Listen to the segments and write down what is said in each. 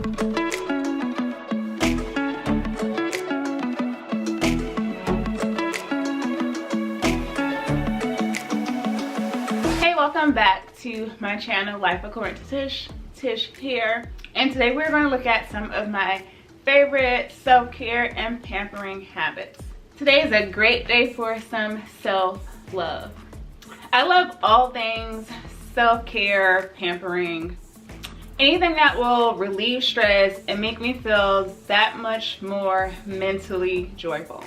Welcome back to my channel, Life According to Tish here, and today we're going to look at some of my favorite self-care and pampering habits. Today is a great day for some self-love. I love all things self-care, pampering, anything that will relieve stress and make me feel that much more mentally joyful.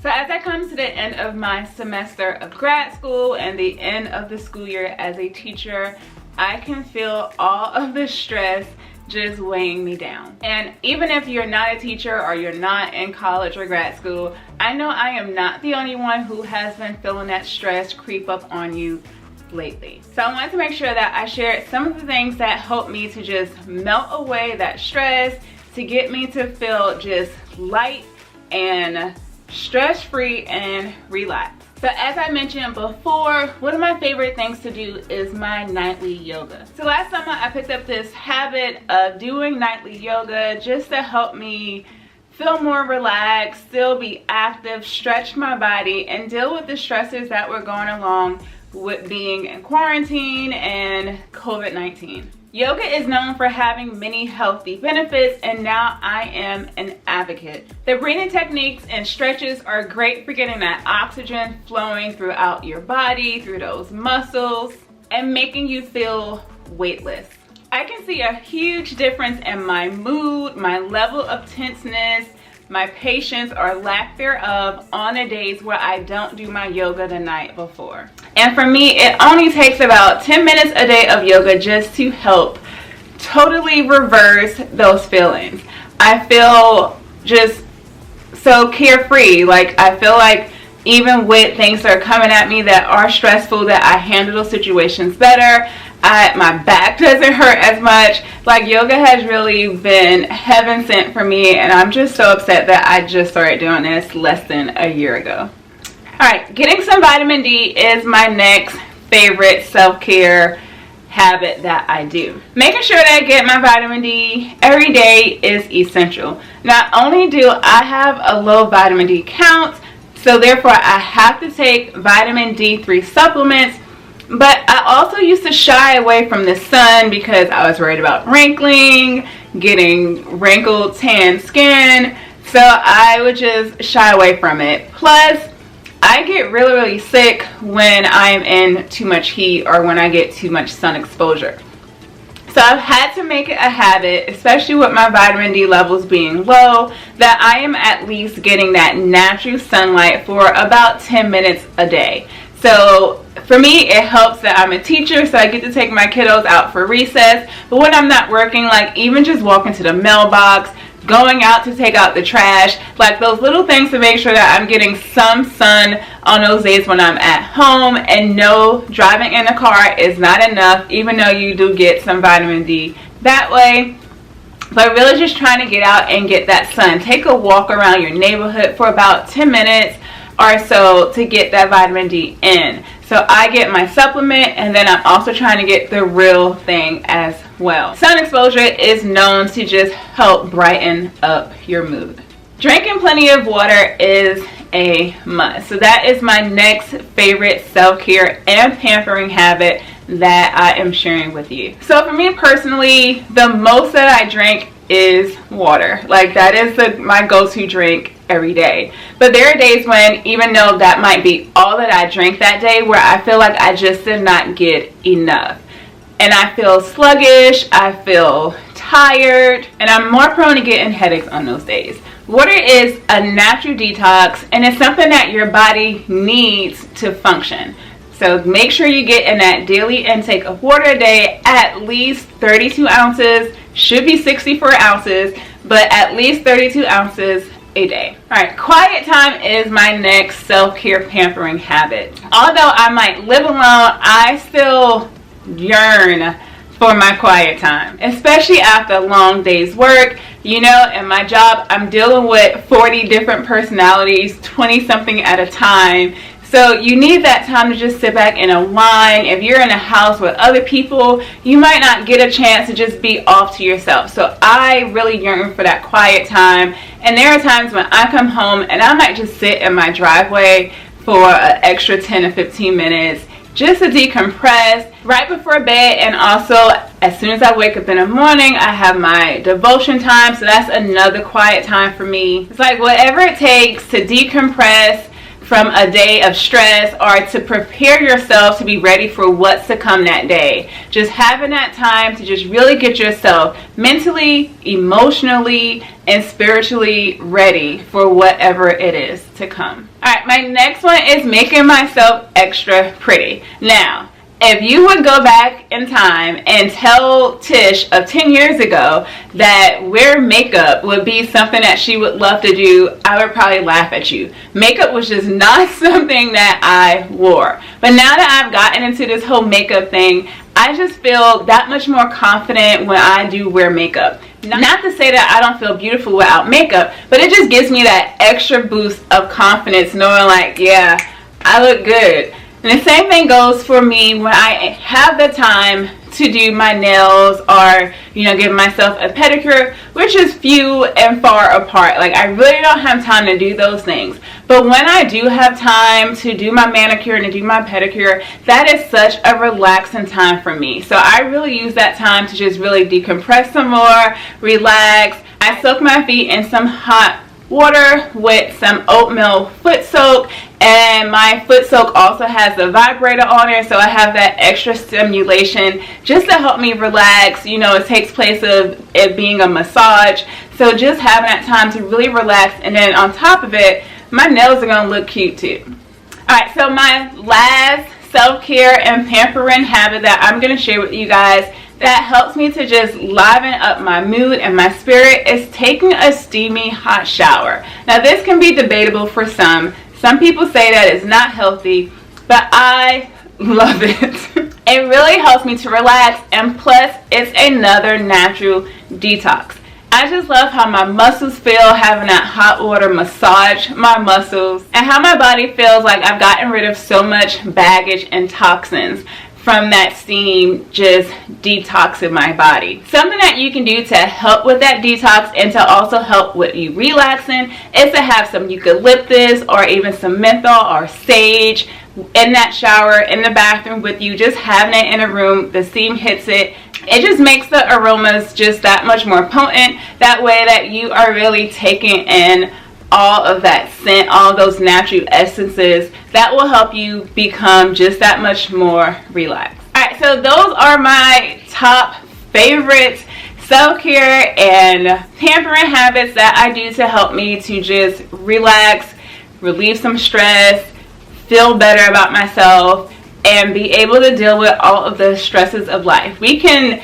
So as I come to the end of my semester of grad school and the end of the school year as a teacher, I can feel all of the stress just weighing me down. And even if you're not a teacher or you're not in college or grad school, I know I am not the only one who has been feeling that stress creep up on you lately. So I wanted to make sure that I shared some of the things that help me to just melt away that stress, to get me to feel just light and stress-free and relaxed. So as I mentioned before, one of my favorite things to do is my nightly yoga. So last summer I picked up this habit of doing nightly yoga just to help me feel more relaxed, still be active, stretch my body, and deal with the stresses that were going along with being in quarantine and COVID-19. Yoga is known for having many healthy benefits, and now I am an advocate. The breathing techniques and stretches are great for getting that oxygen flowing throughout your body, through those muscles, and making you feel weightless. I can see a huge difference in my mood, my level of tenseness, my patience or lack thereof on the days where I don't do my yoga the night before. And for me, it only takes about 10 minutes a day of yoga just to help totally reverse those feelings. I feel just so carefree. Like, I feel like even with things that are coming at me that are stressful, that I handle those situations better. My back doesn't hurt as much. Like, yoga has really been heaven sent for me, and I'm just so upset that I just started doing this less than a year ago. Alright, getting some vitamin D is my next favorite self-care habit that I do. Making sure that I get my vitamin D every day is essential. Not only do I have a low vitamin D count, so therefore I have to take vitamin D3 supplements, but I also used to shy away from the sun because I was worried about wrinkling, getting wrinkled tan skin, so I would just shy away from it. Plus, I get really sick when I'm in too much heat or when I get too much sun exposure. So I've had to make it a habit, especially with my vitamin D levels being low, that I am at least getting that natural sunlight for about 10 minutes a day. So for me, it helps that I'm a teacher, so I get to take my kiddos out for recess. But when I'm not working, like even just walking to the mailbox, going out to take out the trash, like those little things to make sure that I'm getting some sun on those days when I'm at home. And no, driving in the car is not enough, even though you do get some vitamin D that way. But really just trying to get out and get that sun. Take a walk around your neighborhood for about 10 minutes or so to get that vitamin D in. So I get my supplement, and then I'm also trying to get the real thing as well. Sun exposure is known to just help brighten up your mood. Drinking plenty of water is a must. So that is my next favorite self-care and pampering habit that I am sharing with you. So for me personally, the most that I drink is water. Like, that is my go-to drink every day. But there are days when, even though that might be all that I drink that day, where I feel like I just did not get enough. And I feel sluggish, I feel tired, and I'm more prone to getting headaches on those days. Water is a natural detox, and it's something that your body needs to function. So make sure you get in that daily intake of water a day, at least 32 ounces, should be 64 ounces, but at least 32 ounces a day. Alright, quiet time is my next self-care pampering habit. Although I might live alone, I still yearn for my quiet time, especially after a long day's work. You know, in my job, I'm dealing with 40 different personalities, 20 something at a time. So you need that time to just sit back and unwind. If you're in a house with other people, you might not get a chance to just be off to yourself. So I really yearn for that quiet time. And there are times when I come home and I might just sit in my driveway for an extra 10 to 15 minutes just to decompress right before bed. And also as soon as I wake up in the morning, I have my devotion time. So that's another quiet time for me. It's like whatever it takes to decompress from a day of stress, or to prepare yourself to be ready for what's to come that day. Just having that time to just really get yourself mentally, emotionally, and spiritually ready for whatever it is to come. Alright, my next one is making myself extra pretty. Now, if you would go back in time and tell Tish of 10 years ago that wearing makeup would be something that she would love to do, I would probably laugh at you. Makeup was just not something that I wore. But now that I've gotten into this whole makeup thing, I just feel that much more confident when I do wear makeup. Not to say that I don't feel beautiful without makeup, but it just gives me that extra boost of confidence knowing like, yeah, I look good. And the same thing goes for me when I have the time to do my nails, or, you know, give myself a pedicure, which is few and far apart. Like, I really don't have time to do those things. But when I do have time to do my manicure and to do my pedicure, that is such a relaxing time for me. So I really use that time to just really decompress some more, relax. I soak my feet in some hot water with some oatmeal foot soak, and my foot soak also has a vibrator on it, so I have that extra stimulation just to help me relax. You know, it takes place of it being a massage, so just having that time to really relax. And then on top of it, my nails are gonna look cute too. Alright, so my last self-care and pampering habit that I'm gonna share with you guys that helps me to just liven up my mood and my spirit is taking a steamy hot shower. Now, this can be debatable for some. Some people say that it's not healthy, but I love it. It really helps me to relax, and plus it's another natural detox. I just love how my muscles feel having that hot water massage my muscles, and how my body feels like I've gotten rid of so much baggage and toxins from that steam just detoxing my body. Something that you can do to help with that detox and to also help with you relaxing is to have some eucalyptus or even some menthol or sage in that shower, in the bathroom with you. Just having it in a room, the steam hits it. It just makes the aromas just that much more potent. That way that you are really taking in all of that scent, all those natural essences that will help you become just that much more relaxed. Alright, so those are my top favorite self-care and pampering habits that I do to help me to just relax, relieve some stress, feel better about myself, and be able to deal with all of the stresses of life. We can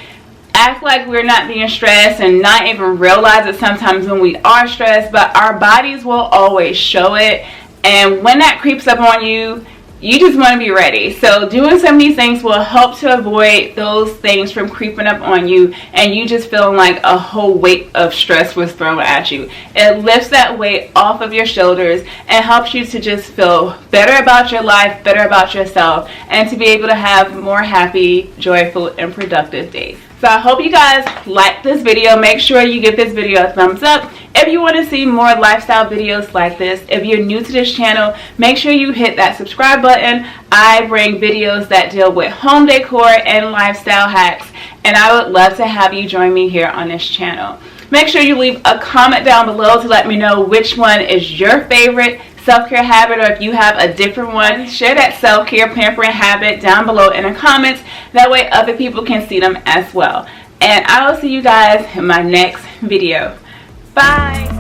act like we're not being stressed and not even realize it sometimes when we are stressed, but our bodies will always show it. And when that creeps up on you, you just want to be ready. So doing some of these things will help to avoid those things from creeping up on you, and you just feeling like a whole weight of stress was thrown at you. It lifts that weight off of your shoulders and helps you to just feel better about your life, better about yourself, and to be able to have more happy, joyful, and productive days. So I hope you guys like this video. Make sure you give this video a thumbs up. If you want to see more lifestyle videos like this, if you're new to this channel, make sure you hit that subscribe button. I bring videos that deal with home decor and lifestyle hacks, and I would love to have you join me here on this channel. Make sure you leave a comment down below to let me know which one is your favorite self-care habit, or if you have a different one. Share that self-care pampering habit down below in the comments. That way other people can see them as well. And I will see you guys in my next video. Bye.